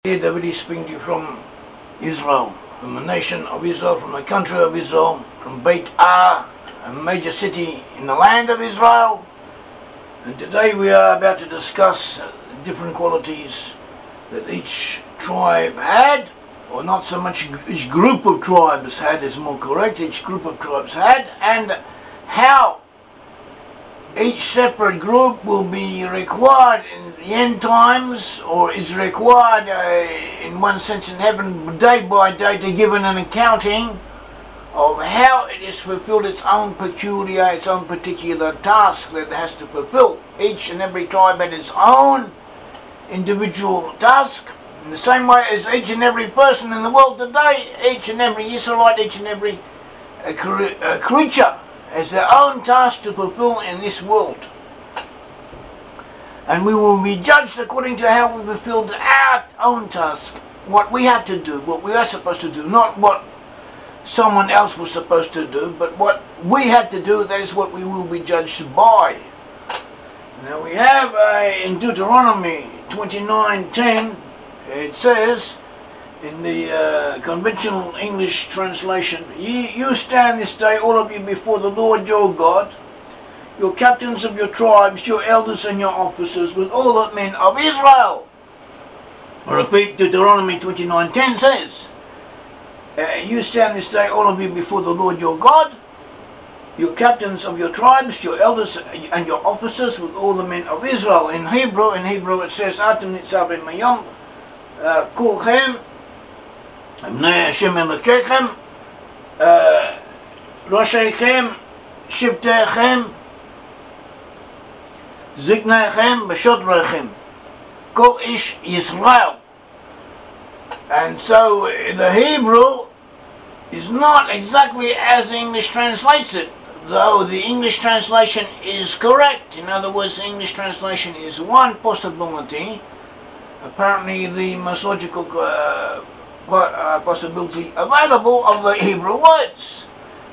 Here Davidiy speaking to you from Israel, from the nation of Israel, from the country of Israel, from Brit-Am, a major city in the land of Israel. And today we are about to discuss different qualities that each tribe had, or not so much each group of tribes had is more correct, each group of tribes had, and how each separate group will be required in the end times, or is required in one sense in heaven day by day to give an accounting of how it has fulfilled its own peculiar, its own particular task that it has to fulfill. Each and every tribe had its own individual task, in the same way as each and every person in the world today, each and every Israelite, each and every creature has their own task to fulfill in this world. And we will be judged according to how we fulfilled our own task, what we have to do, what we are supposed to do, not what someone else was supposed to do, but what we had to do. That is what we will be judged by. Now we have in Deuteronomy 29:10, it says in the conventional English translation, you stand this day, all of you, before the Lord your God, your captains of your tribes, your elders and your officers, with all the men of Israel. I repeat, Deuteronomy 29:10 says, you stand this day, all of you, before the Lord your God, your captains of your tribes, your elders and your officers, with all the men of Israel. In Hebrew it says, Atem nitzavim hayom kulchem bnei Hashem Elokechem Roshechem Shivtechem Ziknechem B'shodrechem Kol Ish Yisrael. And so the Hebrew is not exactly as the English translates it, though the English translation is correct. In other words, the English translation is one possibility, apparently the most logical possibility available of the Hebrew words.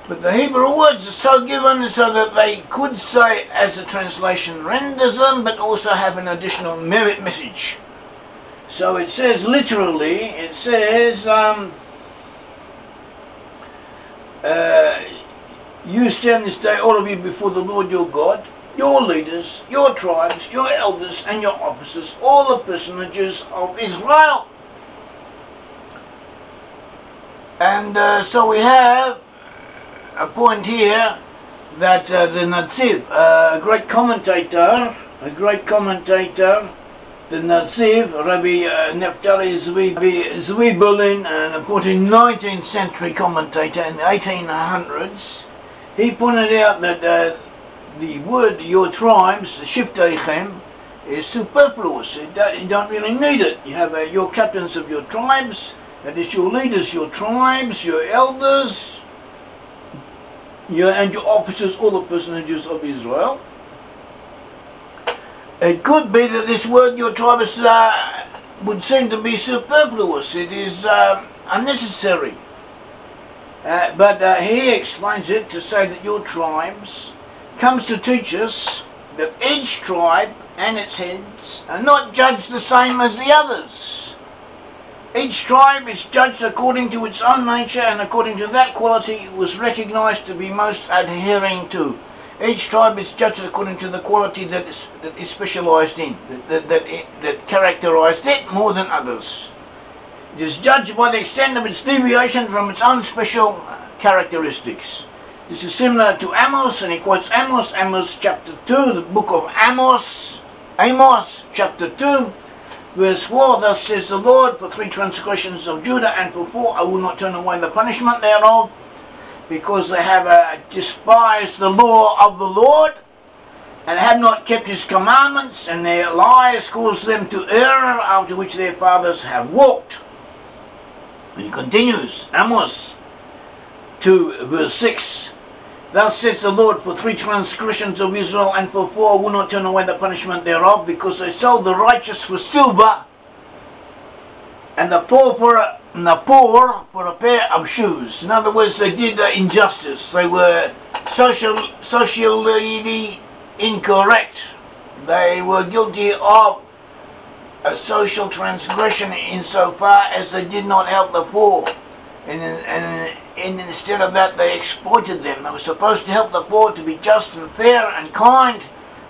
But the Hebrew words are so given so that they could say as the translation renders them, but also have an additional message. So it says literally, it says, you stand this day, all of you, before the Lord your God, your leaders, your tribes, your elders and your officers, all the personages of Israel. And so we have a point here that the Netziv, a great commentator, the Netziv, Rabbi Naphtali Zvi Berlin, an important 19th century commentator in the 1800s, he pointed out that the word your tribes, Shivtechem, is superfluous. You don't really need it. You have your captains of your tribes, that is your leaders, your tribes, your elders, and your officers, all the personages of Israel. It could be that this word, your tribes, would seem to be superfluous. It is unnecessary. But he explains it to say that your tribes comes to teach us that each tribe and its heads are not judged the same as the others. Each tribe is judged according to its own nature and according to that quality it was recognized to be most adhering to. Each tribe is judged according to the quality that is specialized in, that characterized it more than others. It is judged by the extent of its deviation from its own special characteristics. This is similar to Amos, and he quotes Amos chapter 2, the book of Amos chapter 2, verse 4, thus says the Lord, for 3 transgressions of Judah, and for 4 I will not turn away the punishment thereof, because they have despised the law of the Lord, and have not kept his commandments, and their lies caused them to err, after which their fathers have walked. And he continues, Amos 2, verse 6, thus says the Lord, for 3 transgressions of Israel, and for 4 I will not turn away the punishment thereof, because they sold the righteous for silver, and the poor for a pair of shoes. In other words, they did injustice. They were socially incorrect. They were guilty of a social transgression insofar as they did not help the poor. And instead of that, they exploited them. They were supposed to help the poor, to be just and fair and kind,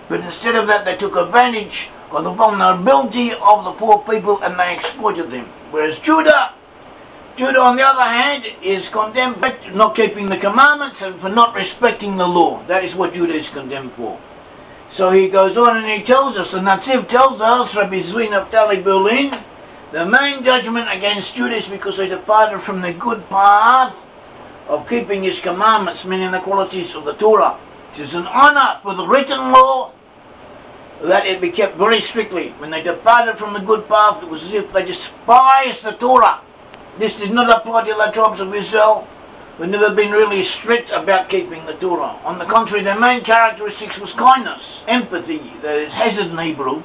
but instead of that, they took advantage of the vulnerability of the poor people and they exploited them. Whereas Judah on the other hand is condemned for not keeping the commandments and for not respecting the law. That is what Judah is condemned for. So he goes on and he tells us, the Netziv tells us, Rabbi Zvi Naftali Berlin, the main judgment against Judah is because they departed from the good path of keeping his commandments, meaning the qualities of the Torah. It is an honor for the written law that it be kept very strictly. When they departed from the good path, it was as if they despised the Torah. This did not apply to the tribes of Israel, who had never been really strict about keeping the Torah. On the contrary, their main characteristics was kindness, empathy, that is hesed in Hebrew,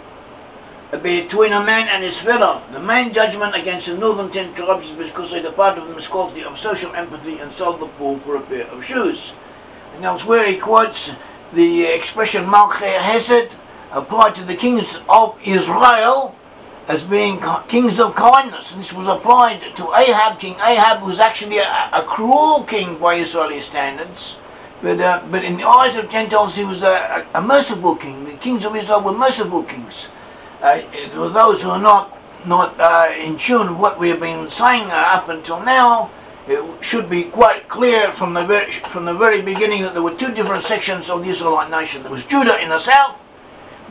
between a man and his fellow. The main judgment against the northern 10 tribes is because they departed from this quality of social empathy and sold the poor for a pair of shoes. And elsewhere he quotes the expression Malchei Hesed, applied to the kings of Israel as being kings of kindness, and this was applied to Ahab. King Ahab was actually a cruel king by Israeli standards, but in the eyes of Gentiles he was a merciful king. The kings of Israel were merciful kings. For those who are not in tune with what we have been saying up until now, it should be quite clear from the very beginning that there were two different sections of the Israelite nation. There was Judah in the south,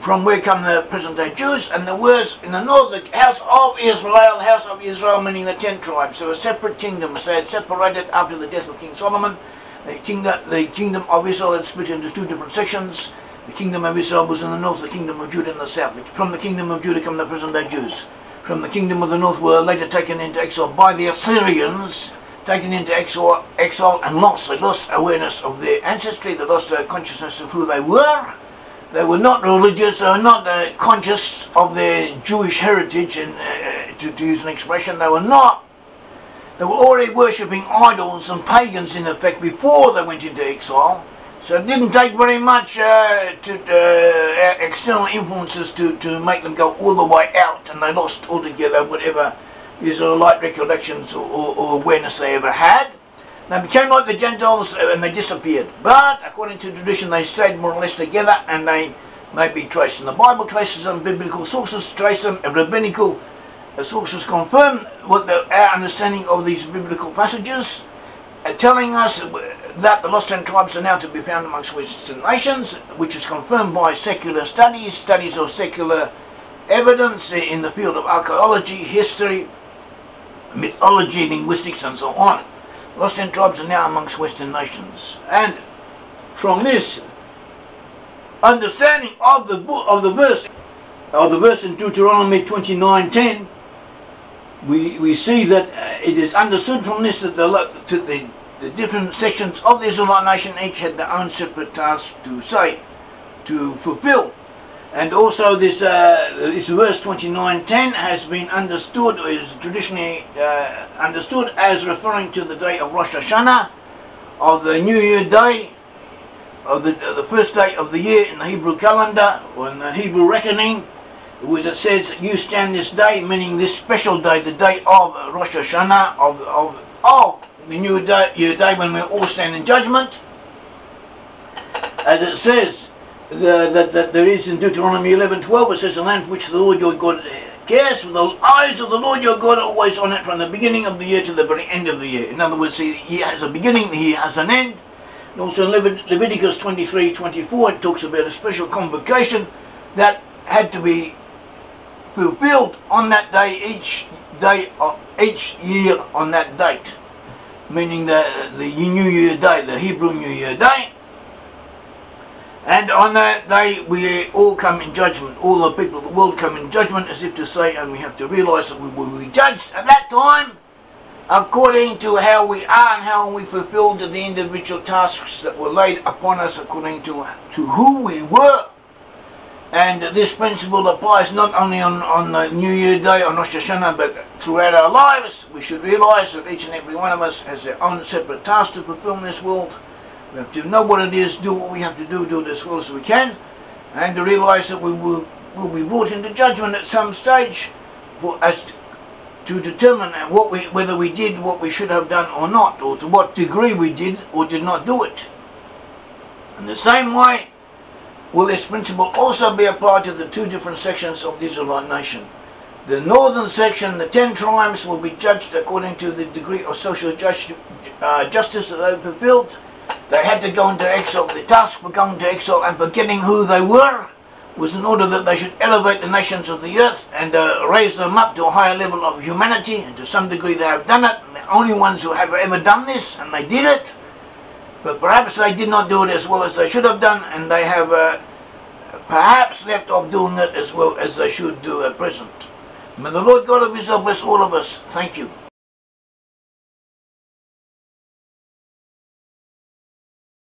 from where come the present-day Jews, and there was in the north the house of Israel meaning the 10 tribes. So a separate kingdom. They had separated after the death of King Solomon. The kingdom of Israel had split into two different sections. The kingdom of Israel was in the north, the kingdom of Judah in the south. From the kingdom of Judah come the present-day Jews. From the kingdom of the north were later taken into exile by the Assyrians, taken into exile and lost. They lost awareness of their ancestry. They lost their consciousness of who they were. They were not religious, they were not conscious of their Jewish heritage, and to use an expression, they were not. They were already worshipping idols and pagans in effect before they went into exile. So it didn't take very much external influences to make them go all the way out, and they lost altogether whatever Israelite recollections or awareness they ever had. They became like the Gentiles and they disappeared. But according to tradition they stayed more or less together, and they may be traced. And the Bible traces them, biblical sources trace them, and rabbinical sources confirm our understanding of these biblical passages, telling us that the lost 10 tribes are now to be found amongst Western nations, which is confirmed by secular studies of secular evidence in the field of archaeology, history, mythology, linguistics, and so on. Lost 10 tribes are now amongst Western nations. And from this understanding of the verse in Deuteronomy 29:10, we see that it is understood from this that the different sections of the Israelite nation each had their own separate tasks to fulfill. And also this verse 29:10 has been understood, or is traditionally understood as referring to the day of Rosh Hashanah, of the New Year day, of the first day of the year in the Hebrew calendar, or in the Hebrew reckoning, which it says, you stand this day, meaning this special day, the day of Rosh Hashanah, of the New Year day when we all stand in judgment. As it says, that there is in Deuteronomy 11:12, it says, the land for which the Lord your God cares, for the eyes of the Lord your God are always on it from the beginning of the year to the very end of the year. In other words, he has a beginning, he has an end. And also in Leviticus 23:24, it talks about a special convocation that had to be fulfilled on that day, each year on that date, meaning the New Year day, the Hebrew New Year day. And on that day we all come in judgment. All the people of the world come in judgment, as if to say, and we have to realize that we will be judged at that time according to how we are and how we fulfilled the individual tasks that were laid upon us according to who we were. And this principle applies not only on the New Year day, on Rosh Hashanah, but throughout our lives. We should realize that each and every one of us has their own separate task to fulfill in this world. We have to know what it is, do what we have to do it as well as we can, and to realize that we will will be brought into judgment at some stage as to determine whether we did what we should have done or not, or to what degree we did or did not do it. In the same way will this principle also be applied to the two different sections of the Israelite nation. The northern section, the 10 tribes, will be judged according to the degree of social justice that they fulfilled. They had to go into exile. The task for going to exile and forgetting who they were was in order that they should elevate the nations of the earth and raise them up to a higher level of humanity, and to some degree they have done it. And the only ones who have ever done this, and they did it, but perhaps they did not do it as well as they should have done, and they have perhaps left off doing it as well as they should do at present. May the Lord God of Israel bless all of us. Thank you.